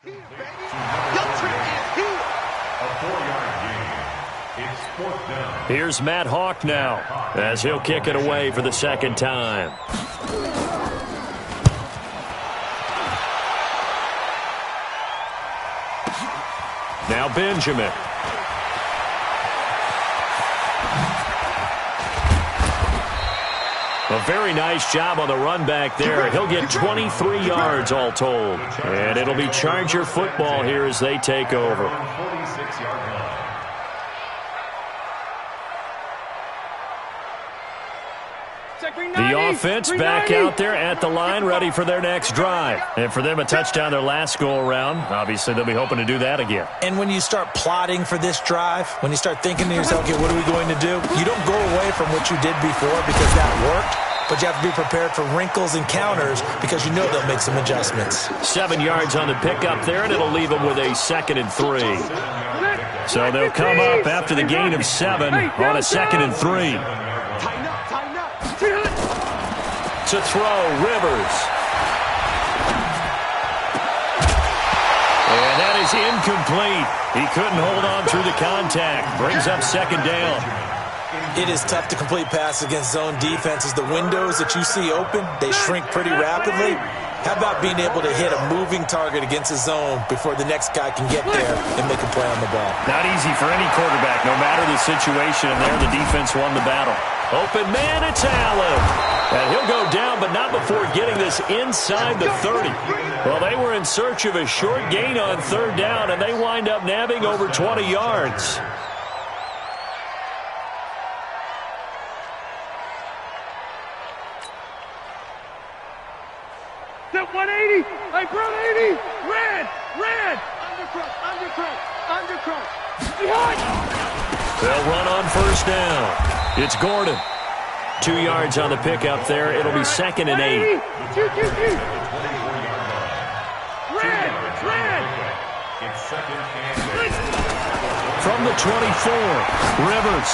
Your trick is here. A 4-yard gain. It's 4th down. Here's Matt Hawk now as he'll kick it away for the second time. Now Benjamin. A very nice job on the run back there. He'll get 23 yards all told. And it'll be Charger football here as they take over. 46-yard line. The offense back out there at the line, ready for their next drive. And for them, a touchdown their last go-around. Obviously, they'll be hoping to do that again. And when you start plotting for this drive, when you start thinking to yourself, okay, what are we going to do? You don't go away from what you did before because that worked, but you have to be prepared for wrinkles and counters because you know they'll make some adjustments. 7 yards on the pickup there, and it'll leave them with a 2nd and 3. So they'll come up after the gain of 7 on a 2nd and 3. To throw, Rivers. And that is incomplete. He couldn't hold on through the contact. Brings up 2nd down. It is tough to complete passes against zone defenses. The windows that you see open, they shrink pretty rapidly. How about being able to hit a moving target against a zone before the next guy can get there and make a play on the ball? Not easy for any quarterback, no matter the situation. And there, the defense won the battle. Open man, it's Allen. And he'll go down, but not before getting this inside the 30. Well, they were in search of a short gain on 3rd down, and they wind up nabbing over 20 yards. That 180, I brought 80, red, undercut, behind. They'll run on 1st down. It's Gordon. 2 yards on the pickup there. It'll be 2nd and 8. Red. It's 2nd and 8. From the 24, Rivers.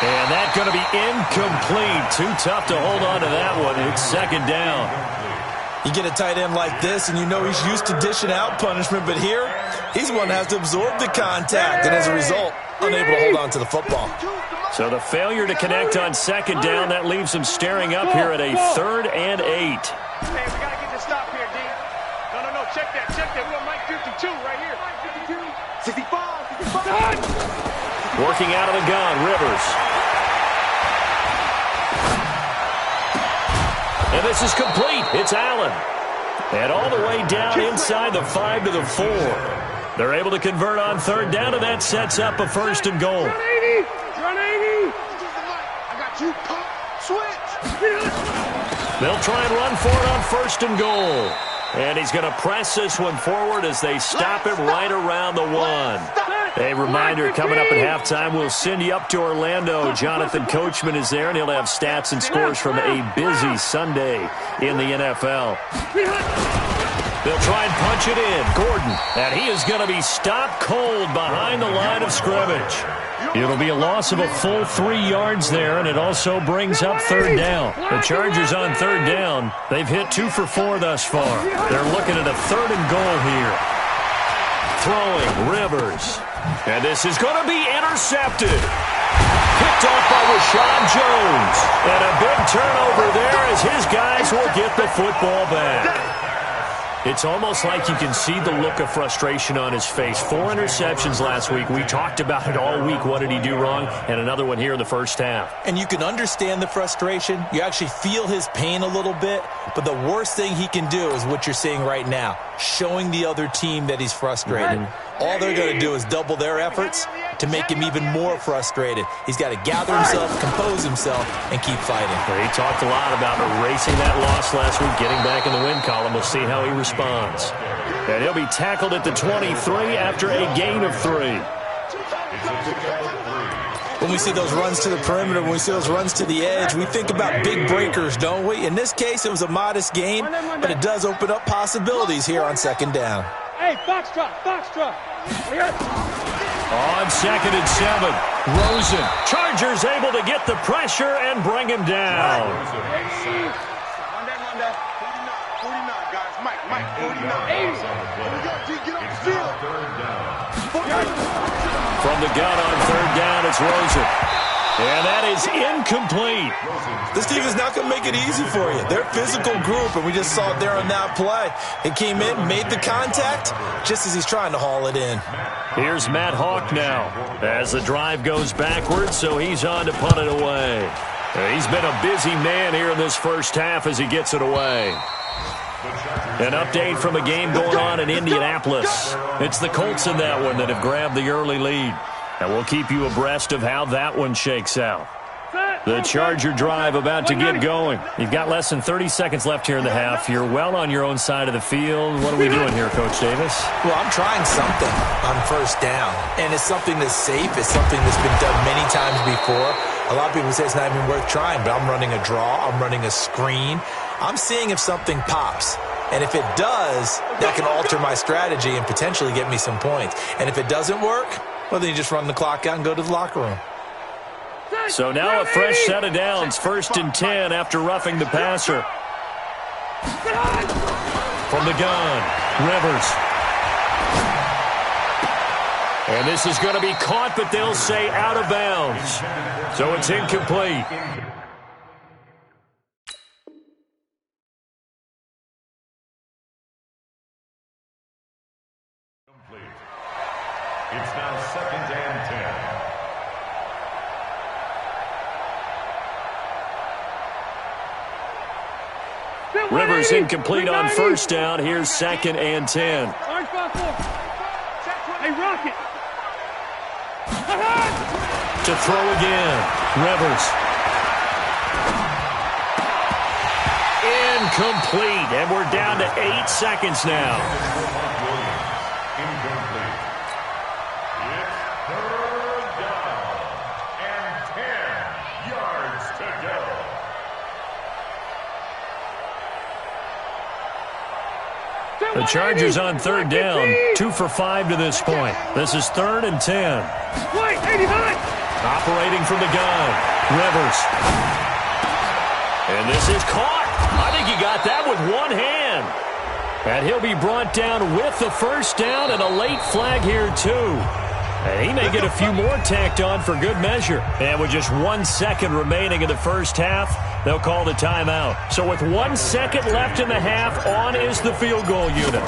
And that's going to be incomplete. Too tough to hold on to that one. It's 2nd down. You get a tight end like this, and you know he's used to dishing out punishment, but here, he's the one that has to absorb the contact, and as a result, unable to hold on to the football. So the failure to connect on 2nd down, that leaves him staring up here at a 3rd and 8. Hey, we got to get this stop here, D. No, check that. We're on Mike 52 right here. 65. Working out of the gun, Rivers. And this is complete. It's Allen. And all the way down inside the 5 to the 4. They're able to convert on 3rd down, and that sets up a 1st and goal. Run 80. I got you. Switch. They'll try and run for it on 1st and goal. And he's going to press this one forward as they stop him right around the 1. A reminder, coming up at halftime, we'll send you up to Orlando. Jonathan Coachman is there, and he'll have stats and scores from a busy Sunday in the NFL. They'll try and punch it in. Gordon, and he is going to be stopped cold behind the line of scrimmage. It'll be a loss of a full 3 yards there, and it also brings up 3rd down. The Chargers on 3rd down. They've hit 2 for 4 thus far. They're looking at a 3rd and goal here. Throwing, Rivers. And this is going to be intercepted. Picked off by Rashad Jones. And a big turnover there as his guys will get the football back. It's almost like you can see the look of frustration on his face. 4 interceptions last week. We talked about it all week. What did he do wrong? And another one here in the first half. And you can understand the frustration. You actually feel his pain a little bit. But the worst thing he can do is what you're seeing right now, showing the other team that he's frustrated. All they're going to do is double their efforts to make him even more frustrated. He's got to gather himself, compose himself, and keep fighting. He talked a lot about erasing that loss last week, getting back in the win column. We'll see how he responds. And he'll be tackled at the 23 after a gain of 3. When we see those runs to the perimeter, when we see those runs to the edge, we think about big breakers, don't we? In this case, it was a modest gain, but it does open up possibilities here on 2nd down. Hey, foxtrot. On 2nd and 7, Rosen. Chargers able to get the pressure and bring him down. Monday. 49, guys. Mike, 49. Here we go, G, get on the field. From the gun on third down, it's Rosen. And that is incomplete. This team is not going to make it easy for you. They're a physical group, and we just saw it there on that play. He came in, made the contact, just as he's trying to haul it in. Here's Matt Hawk now as the drive goes backwards, so he's on to punt it away. He's been a busy man here in this first half as he gets it away. An update from a game going on in Indianapolis. It's the Colts in that one that have grabbed the early lead. And we'll keep you abreast of how that one shakes out. The Charger drive about to get going. You've got less than 30 seconds left here in the half. You're well on your own side of the field. What are we doing here, Coach Davis? Well, I'm trying something on first down. And it's something that's safe. It's something that's been done many times before. A lot of people say it's not even worth trying, but I'm running a draw. I'm running a screen. I'm seeing if something pops. And if it does, that can alter my strategy and potentially get me some points. And if it doesn't work, well, then you just run the clock out and go to the locker room. So now a fresh set of downs, 1st and 10 after roughing the passer. From the gun, Rivers. And this is going to be caught, but they'll say out of bounds. So it's incomplete. It's now 2nd and 10. Rivers incomplete on first down. Here's 2nd and 10. Hey, Rocket. To throw again. Rivers. Incomplete. And we're down to 8 seconds now. Incomplete. It's 3rd down and 10 yards to go. The Chargers on 3rd down, 2 for 5 to this point. This is 3rd and 10. Wait, 89. Operating from the gun, Rivers. And this is caught. I think he got that with one hand. And he'll be brought down with the first down and a late flag here too. And he may get a few more tacked on for good measure. And with just 1 second remaining in the first half, they'll call the timeout. So with 1 second left in the half, on is the field goal unit.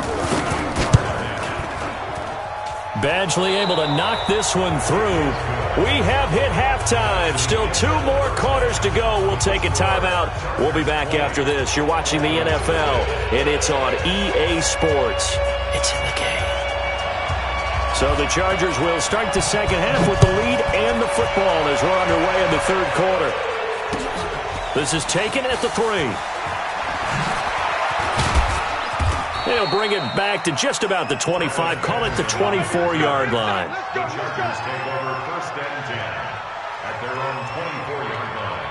Badgley able to knock this one through. We have hit halftime. Still 2 more quarters to go. We'll take a timeout. We'll be back after this. You're watching the NFL, and it's on EA Sports. It's in the game. So the Chargers will start the second half with the lead and the football as we're underway in the 3rd quarter. This is taken at the 3. They'll bring it back to just about the 25. Call it the 24-yard line. The Chargers take over 1st and 10 at their own 24-yard line.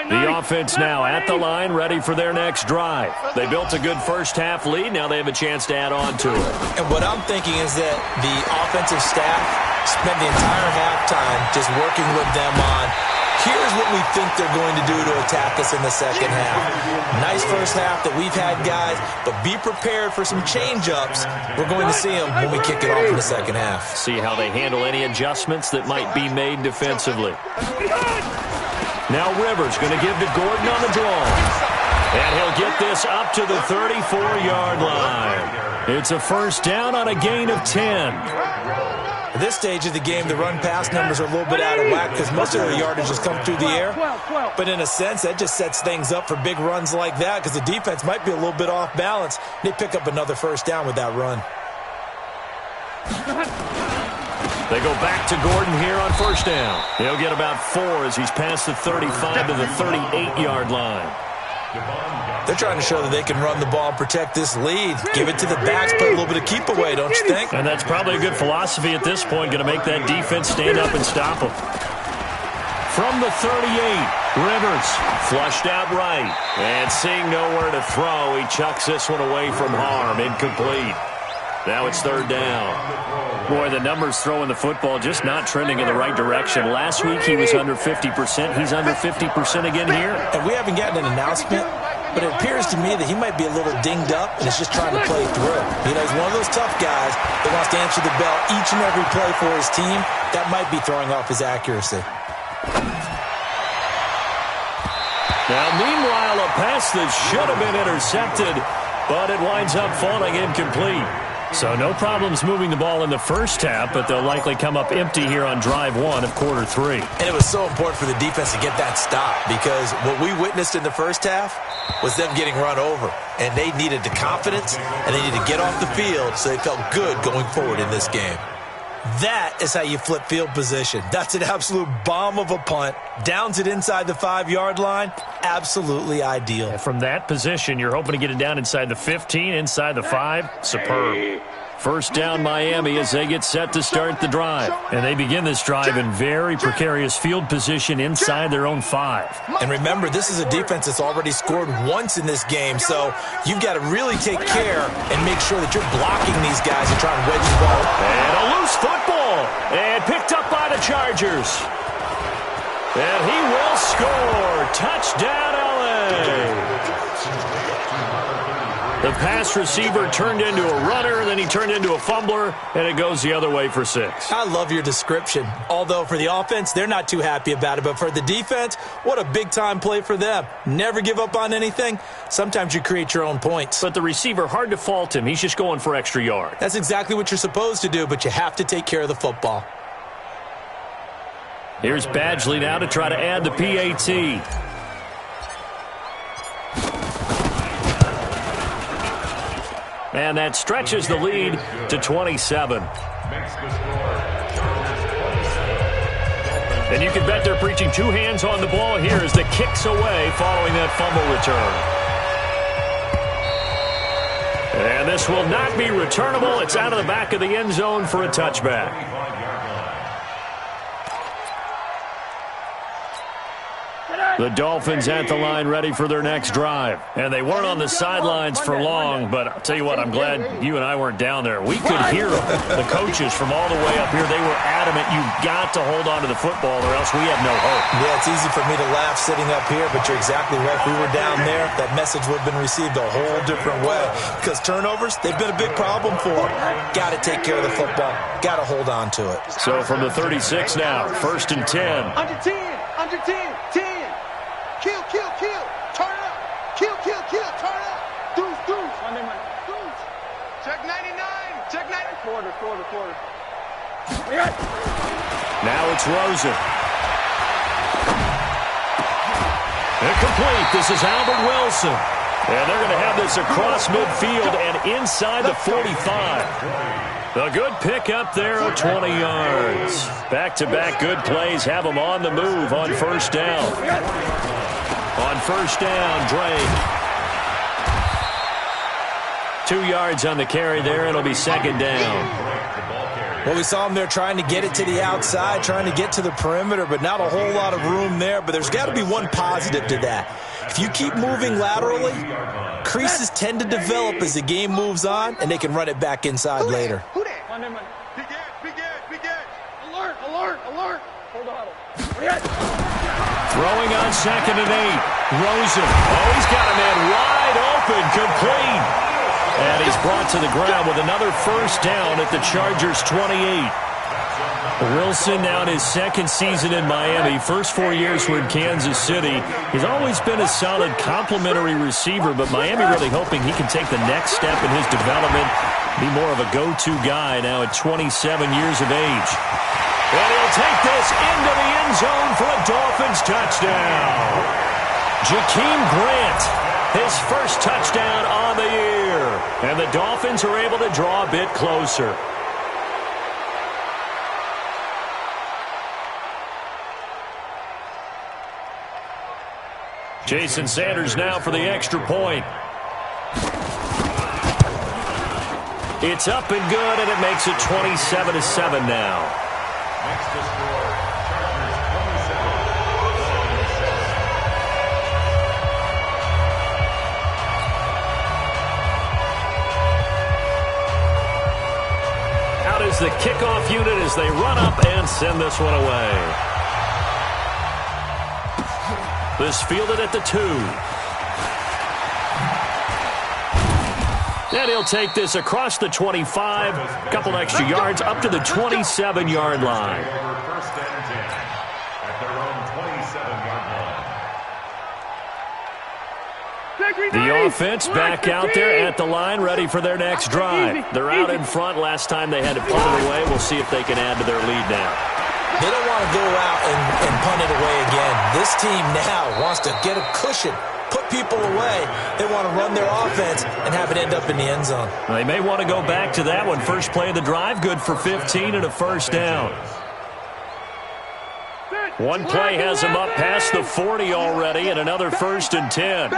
The offense now at the line, ready for their next drive. They built a good first half lead. Now they have a chance to add on to it. And what I'm thinking is that the offensive staff spent the entire halftime just working with them on, here's what we think they're going to do to attack us in the second half. Nice first half that we've had, guys, but be prepared for some change-ups. We're going to see them when we kick it off in the second half. See how they handle any adjustments that might be made defensively. Now Rivers going to give to Gordon on the draw. And he'll get this up to the 34-yard line. It's a first down on a gain of 10. At this stage of the game, the run-pass numbers are a little bit out of whack because most of their yardage has come through the air. But in a sense, that just sets things up for big runs like that because the defense might be a little bit off balance. They pick up another first down with that run. They go back to Gordon here on first down. He'll get about 4 as he's past the 35 to the 38-yard line. They're trying to show that they can run the ball and protect this lead. Give it to the backs, play a little bit of keep away, don't you think? And that's probably a good philosophy at this point, going to make that defense stand up and stop them. From the 38, Rivers flushed out right. And seeing nowhere to throw, he chucks this one away from harm. Incomplete. Now it's third down. Boy, the numbers throwing the football just not trending in the right direction. Last week he was under 50%. He's under 50% again here. And we haven't gotten an announcement, but it appears to me that he might be a little dinged up and is just trying to play through. You know, he's one of those tough guys that wants to answer the bell each and every play for his team. That might be throwing off his accuracy. Now, meanwhile, a pass that should have been intercepted, but it winds up falling incomplete. So no problems moving the ball in the first half, but they'll likely come up empty here on drive one of quarter three. And it was so important for the defense to get that stop because what we witnessed in the first half was them getting run over. And they needed the confidence, and they needed to get off the field so they felt good going forward in this game. That is how you flip field position. That's an absolute bomb of a punt. Downs it inside the 5-yard line. Absolutely ideal. And from that position, you're hoping to get it down inside the 15, inside the 5. Superb. First down Miami as they get set to start the drive. And they begin this drive in very precarious field position inside their own 5. And remember, this is a defense that's already scored once in this game, so you've got to really take care and make sure that you're blocking these guys and trying to wedge the ball. And a loose football. And picked up by the Chargers. And he will score. Touchdown, LA. The pass receiver turned into a runner, then he turned into a fumbler, and it goes the other way for 6. I love your description. Although for the offense, they're not too happy about it. But for the defense, what a big-time play for them. Never give up on anything. Sometimes you create your own points. But the receiver, hard to fault him. He's just going for extra yard. That's exactly what you're supposed to do, but you have to take care of the football. Here's Badgley now to try to add the PAT. And that stretches the lead to 27. And you can bet they're preaching 2 hands on the ball here as the kick's away following that fumble return. And this will not be returnable. It's out of the back of the end zone for a touchback. The Dolphins at the line ready for their next drive. And they weren't on the sidelines for long, but I'll tell you what, I'm glad you and I weren't down there. We could hear them. The coaches from all the way up here, they were adamant, you've got to hold on to the football or else we have no hope. Yeah, it's easy for me to laugh sitting up here, but you're exactly right. If we were down there, that message would have been received a whole different way. Because turnovers, they've been a big problem for them. Got to take care of the football. Got to hold on to it. So from the 36 now, 1st and 10. Under 10, under 10, 10. Kill, kill, kill. Turn it up. Kill, kill, kill. Turn it up. Deuce, deuce. Monday, deuce. Check 99. Check 90. Quarter. Now it's Rosen. Incomplete. This is Albert Wilson. And they're going to have this across midfield and inside the 45. A good pickup there of 20 yards. Back-to-back good plays have them on the move on first down. On first down, Drake. 2 yards on the carry there. It'll be second down. Well, we saw them there trying to get it to the outside, trying to get to the perimeter, but not a whole lot of room there. But there's got to be one positive to that. If you keep moving laterally, creases tend to develop as the game moves on, and they can run it back inside later. Alert, alert, alert. Hold on. Throwing on 2nd and 8. Rosen. Oh, he's got a man wide open, complete. And he's brought to the ground with another first down at the Chargers' 28. Wilson now in his 2nd season in Miami. First 4 years were in Kansas City. He's always been a solid complementary receiver, but Miami really hoping he can take the next step in his development, be more of a go-to guy now at 27 years of age. And he'll take this into the end zone for a Dolphins touchdown. Jakeem Grant, his first touchdown on the year. And the Dolphins are able to draw a bit closer. Jason Sanders now for the extra point. It's up and good, and it makes it 27-7 now. Next to score, Chargers 27. the kickoff unit as they run up and send this one away. This fielded at the 2. And he'll take this across the 25, a couple extra yards, up to the 27-yard line. First and 10 at their own 27-yard line. The offense back out there at the line, ready for their next drive. They're out in front. Last time they had to punt it away. We'll see if they can add to their lead now. They don't want to go out and punt it away again. This team now wants to get a cushion, put people away. They want to run their offense and have it end up in the end zone. They may want to go back to that one. First play of the drive, good for 15 and a first down. One play has them up past the 40 already, and another first and 10.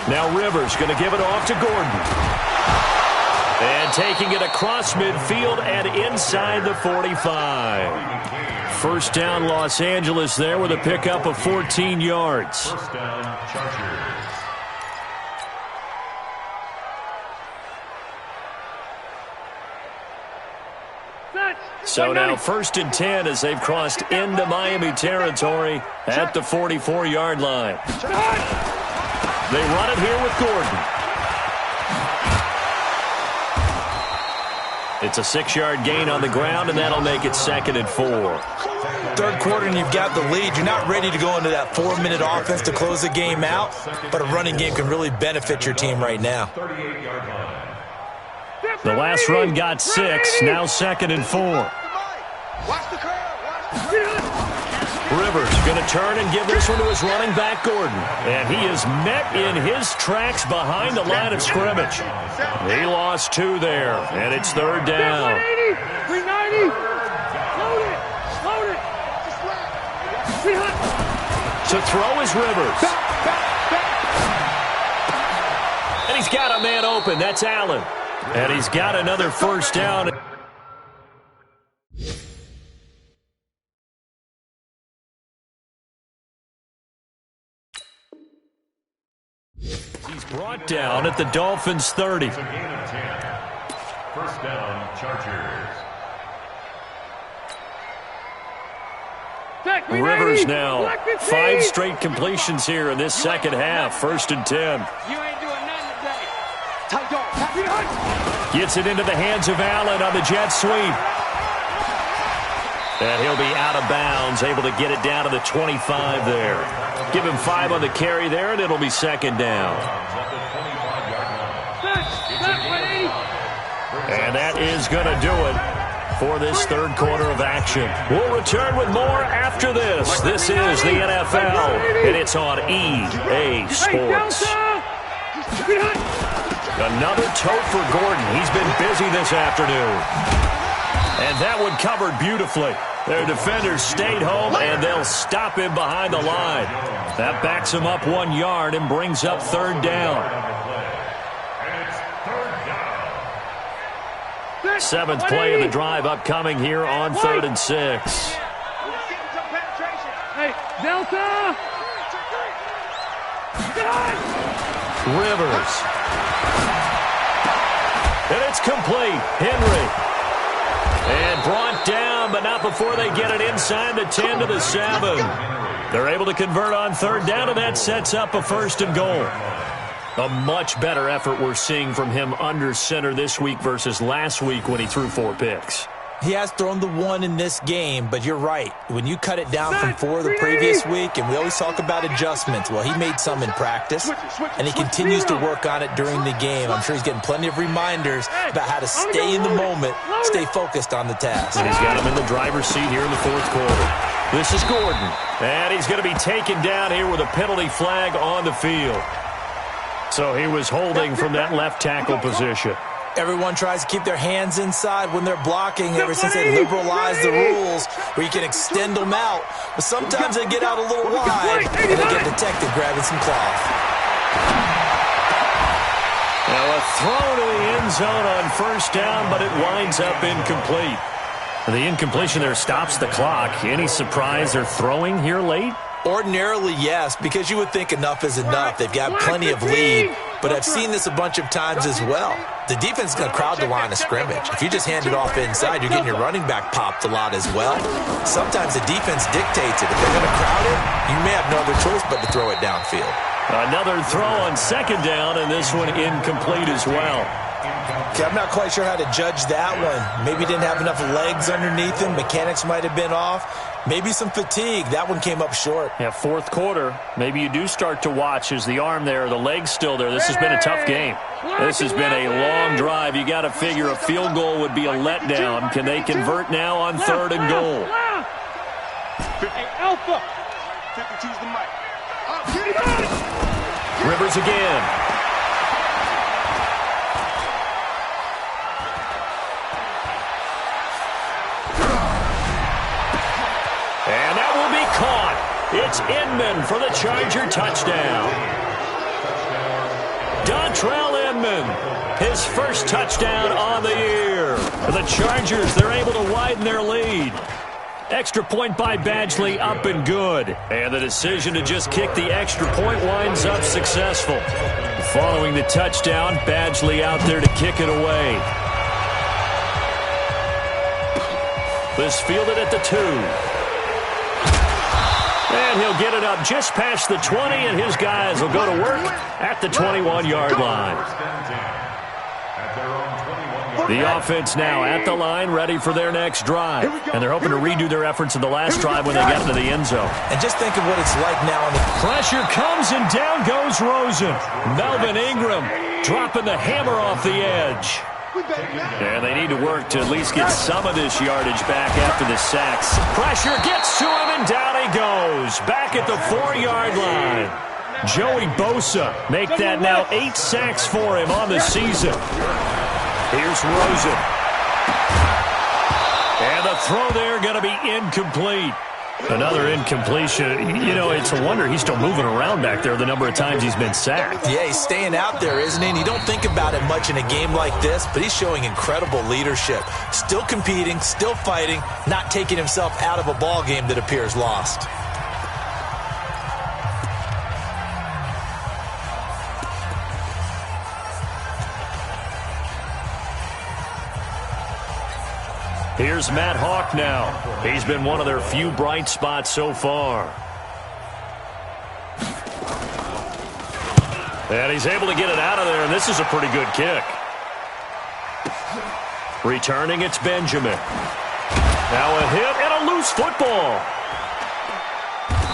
Now Rivers going to give it off to Gordon. And taking it across midfield and inside the 45. First down Los Angeles there with a pickup of 14 yards. First down, Chargers. So now first and 10 as they've crossed into Miami territory at the 44-yard line. They run it here with Gordon. It's a 6-yard gain on the ground, and that'll make it 2nd and 4. Third quarter and you've got the lead. You're not ready to go into that 4-minute offense to close the game out, but a running game can really benefit your team right now. 38-yard line. The last run got 6, now 2nd and 4. Watch the crowd. Rivers going to turn and give this one to his running back, Gordon. And he is met in his tracks behind the line of scrimmage. He lost 2 there, and it's 3rd down. 390. Load it. To throw is Rivers. And he's got a man open. That's Allen. And he's got another first down. He's brought down at the Dolphins' 30. It's a gain of 10. First down, Chargers. Rivers now 5 straight completions here in this second half. 1st and 10. You ain't doing nothing today. Tight dog. Gets it into the hands of Allen on the jet sweep. And he'll be out of bounds, able to get it down to the 25 there. Give him 5 on the carry there, and it'll be 2nd down. And that is going to do it for this third quarter of action. We'll return with more after this. This is the NFL, and it's on EA Sports. Another tote for Gordon. He's been busy this afternoon. And that one covered beautifully. Their defenders stayed home, and they'll stop him behind the line. That backs him up 1 yard and brings up 3rd down. 7th play of the drive upcoming here on 3rd and 6. Hey, Delta! Rivers. And it's complete. Henry. And brought down, but not before they get it inside the 10 to the 7. They're able to convert on 3rd down, and that sets up a 1st and goal. A much better effort we're seeing from him under center this week versus last week when he threw 4 picks. He has thrown the 1 in this game, but you're right. When you cut it down from 4 the previous week, and we always talk about adjustments, well, he made some in practice, and he continues to work on it during the game. I'm sure he's getting plenty of reminders about how to stay in the moment, stay focused on the task. And he's got him in the driver's seat here in the 4th quarter. This is Gordon, and he's going to be taken down here with a penalty flag on the field. So he was holding from that left tackle position. Everyone tries to keep their hands inside when they're blocking ever since they liberalized the rules where you can extend them out. But sometimes they get out a little wide and they get detected grabbing some cloth. Now a throw to the end zone on 1st down, but it winds up incomplete. The incompletion there stops the clock. Any surprise they're throwing here late? Ordinarily, yes, because you would think enough is enough. They've got plenty of lead, but I've seen this a bunch of times as well. The defense is going to crowd the line of scrimmage. If you just hand it off inside, you're getting your running back popped a lot as well. Sometimes the defense dictates it. If they're going to crowd it, you may have no other choice but to throw it downfield. Another throw on second down, and this one incomplete as well. Okay, I'm not quite sure how to judge that one. Maybe didn't have enough legs underneath him. Mechanics might have been off. Maybe some fatigue. That one came up short. Yeah, fourth quarter. Maybe you do start to watch as the arm there, the leg's still there. This has been a tough game. This has been a long drive. You got to figure a field goal would be a letdown. Can they convert now on third and goal? Hey, Alpha. 52's the mic. Rivers again. And that will be caught. It's Inman for the Charger touchdown. Dontrell Inman, his first touchdown on the year. For the Chargers, they're able to widen their lead. Extra point by Badgley, up and good. And the decision to just kick the extra point winds up successful. Following the touchdown, Badgley out there to kick it away. This fielded at the 2. And he'll get it up just past the 20, and his guys will go to work at the 21-yard line. The offense now at the line, ready for their next drive. And they're hoping to redo their efforts in the last drive when they get into the end zone. And just think of what it's like now. Pressure comes, and down goes Rosen. Melvin Ingram dropping the hammer off the edge. And they need to work to at least get some of this yardage back after the sacks. Pressure gets to him, and down he goes. Back at the 4-yard line. Joey Bosa make that now 8 sacks for him on the season. Here's Rosen. And the throw there going to be incomplete. Another incompletion. You know, it's a wonder he's still moving around back there the number of times he's been sacked. Yeah, he's staying out there, isn't he? And you don't think about it much in a game like this, but he's showing incredible leadership. Still competing, still fighting, not taking himself out of a ball game that appears lost. Here's Matt Hawk now. He's been one of their few bright spots so far. And he's able to get it out of there, and this is a pretty good kick. Returning, it's Benjamin. Now a hit and a loose football.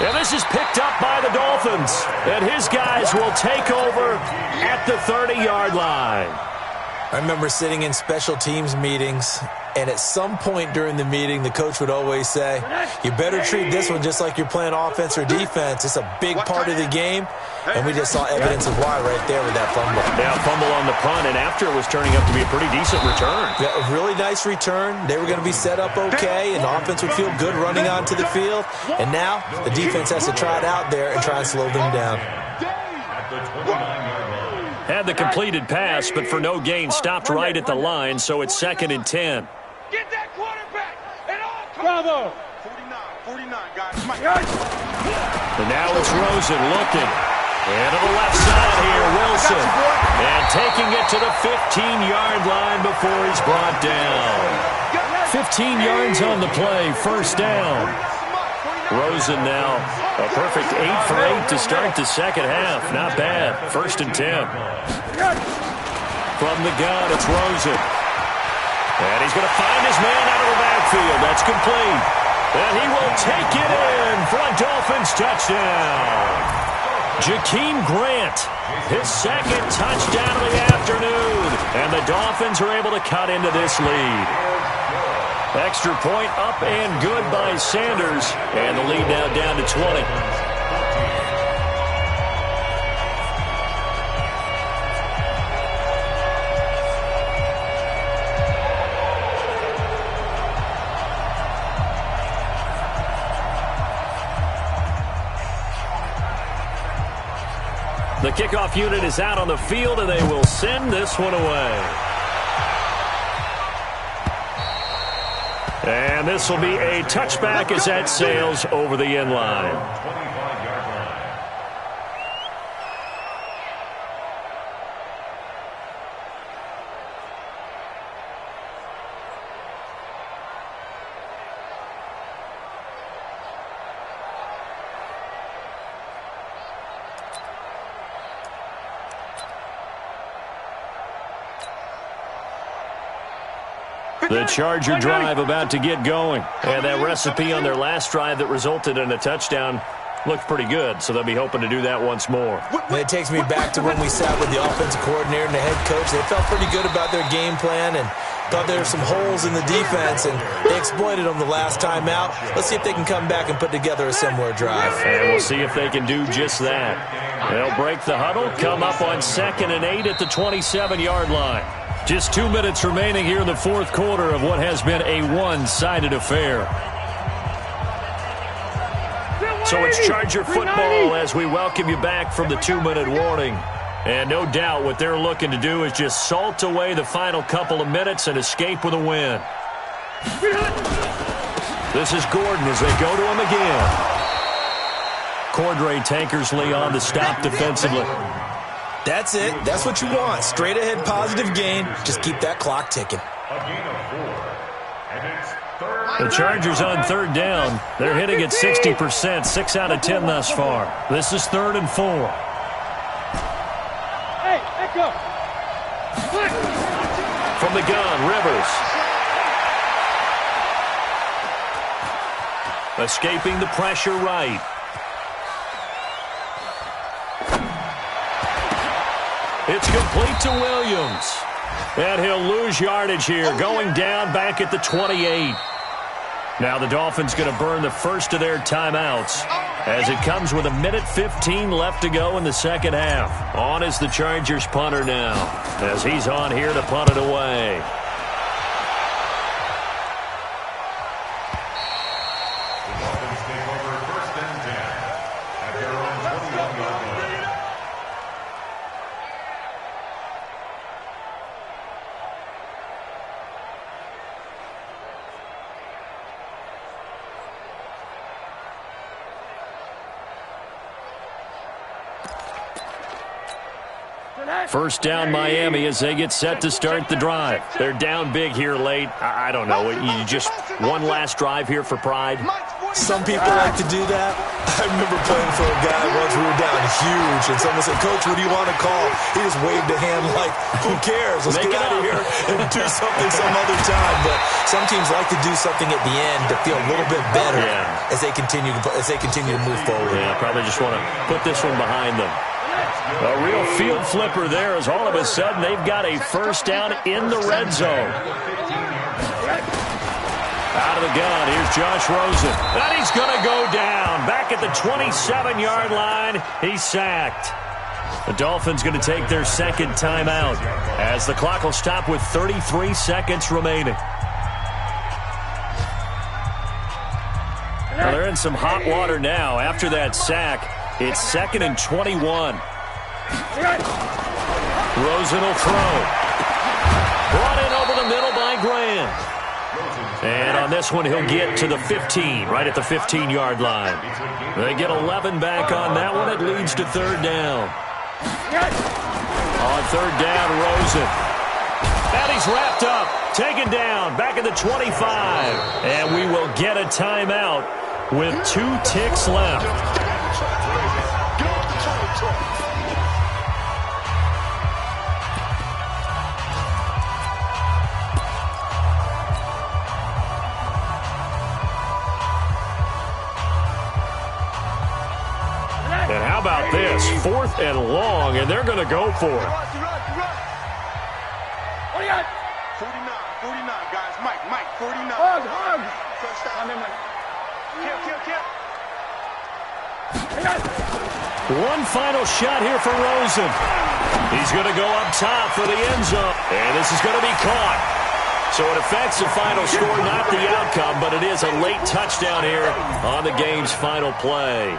And this is picked up by the Dolphins. And his guys will take over at the 30-yard line. I remember sitting in special teams meetings, and at some point during the meeting, the coach would always say, you better treat this one just like you're playing offense or defense. It's a big part of the game, and we just saw evidence of why right there with that fumble. Yeah, fumble on the punt, and after it was turning up to be a pretty decent return. Yeah, a really nice return. They were going to be set up okay, and the offense would feel good running onto the field. And now the defense has to try it out there and try and slow them down. Had the completed pass, but for no gain, stopped right at the line, so it's 2nd and 10. Get that quarterback! And all Bravo! 49, guys. And now it's Rosen looking. And to the left side here, Wilson. And taking it to the 15-yard line before he's brought down. 15 yards on the play, first down. Rosen now a perfect 8 for 8 to start the second half. Not bad. 1st and 10. From the gun, it's Rosen. And he's going to find his man out of the backfield. That's complete. And he will take it in for a Dolphins touchdown. Jakeem Grant, his 2nd touchdown of the afternoon. And the Dolphins are able to cut into this lead. Extra point up and good by Sanders. And the lead now down to 20. The kickoff unit is out on the field, and they will send this one away. And this will be a touchback as that sails over the end line. The Charger drive about to get going. And that recipe on their last drive that resulted in a touchdown looked pretty good, so they'll be hoping to do that once more. And it takes me back to when we sat with the offensive coordinator and the head coach. They felt pretty good about their game plan and thought there were some holes in the defense, and they exploited them the last time out. Let's see if they can come back and put together a similar drive. And we'll see if they can do just that. They'll break the huddle, come up on 2nd and 8 at the 27-yard line. Just 2 minutes remaining here in the fourth quarter of what has been a one-sided affair. So it's Charger football as we welcome you back from the 2-minute warning. And no doubt what they're looking to do is just salt away the final couple of minutes and escape with a win. This is Gordon as they go to him again. Cordray Tankersley on the stop defensively. That's it. That's what you want. Straight ahead positive gain. Just keep that clock ticking. A gain of 4. And it's third. The Chargers on 3rd down. They're hitting at 60%, 6 out of 10 thus far. This is 3rd and 4. Hey, echo. From the gun, Rivers. Escaping the pressure right. It's complete to Williams. And he'll lose yardage here, going down back at the 28. Now the Dolphins going to burn the first of their timeouts as it comes with 1:15 left to go in the second half. On is the Chargers punter now as he's on here to punt it away. The Dolphins take over 1st and 10 at their own 21-yard line. First down Miami as they get set to start the drive. They're down big here late. I don't know. You just one last drive here for pride. Some people like to do that. I remember playing for a guy once we were down huge, and someone said, "Coach, what do you want to call?" He just waved a hand like, "Who cares? Let's get out of here and do something some other time." But some teams like to do something at the end to feel a little bit better as they continue to move forward. Yeah, probably just want to put this one behind them. A real field flipper there as all of a sudden they've got a first down in the red zone. Out of the gun, here's Josh Rosen. And he's going to go down. Back at the 27-yard line, he's sacked. The Dolphins going to take their second timeout as the clock will stop with 33 seconds remaining. Well, they're in some hot water now. After that sack, it's 2nd and 21. Rosen will throw. Brought in over the middle by Graham. And on this one, he'll get to the 15, right at the 15-yard line. They get 11 back on that one. It leads to 3rd down. On 3rd down, Rosen. And he's wrapped up, taken down, back at the 25. And we will get a timeout with 2 ticks left. And how about this? 4th and long, and they're going to go for it. What do you got? 49, guys. Mike, 49. Hug. First down. Kill. One final shot here for Rosen. He's going to go up top for the end zone. And this is going to be caught. So it affects the final score, not the outcome, but it is a late touchdown here on the game's final play.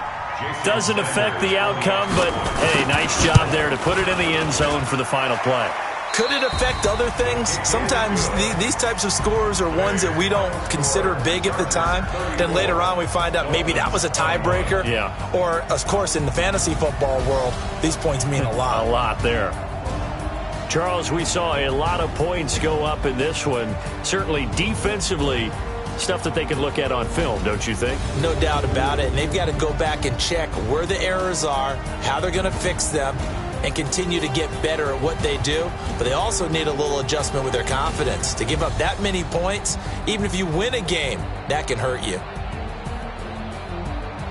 Doesn't affect the outcome, but, hey, nice job there to put it in the end zone for the final play. Could it affect other things? Sometimes these types of scores are ones that we don't consider big at the time. Then later on we find out maybe that was a tiebreaker. Yeah. Or, of course, in the fantasy football world, these points mean a lot. A lot there. Charles, we saw a lot of points go up in this one. Certainly defensively, stuff that they can look at on film, don't you think? No doubt about it. And they've got to go back and check where the errors are, how they're going to fix them. and continue to get better at what they do, but they also need a little adjustment with their confidence. To give up that many points, even if you win a game, that can hurt you.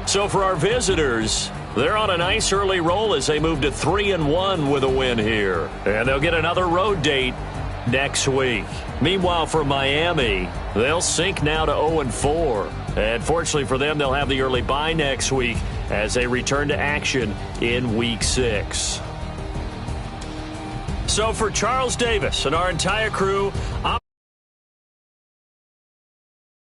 So for our visitors, they're on a nice early roll as they move to 3-1 with a win here. And they'll get another road date next week. Meanwhile, for Miami, they'll sink now to 0-4. And fortunately for them, they'll have the early bye next week as they return to action in Week 6. So for Charles Davis and our entire crew,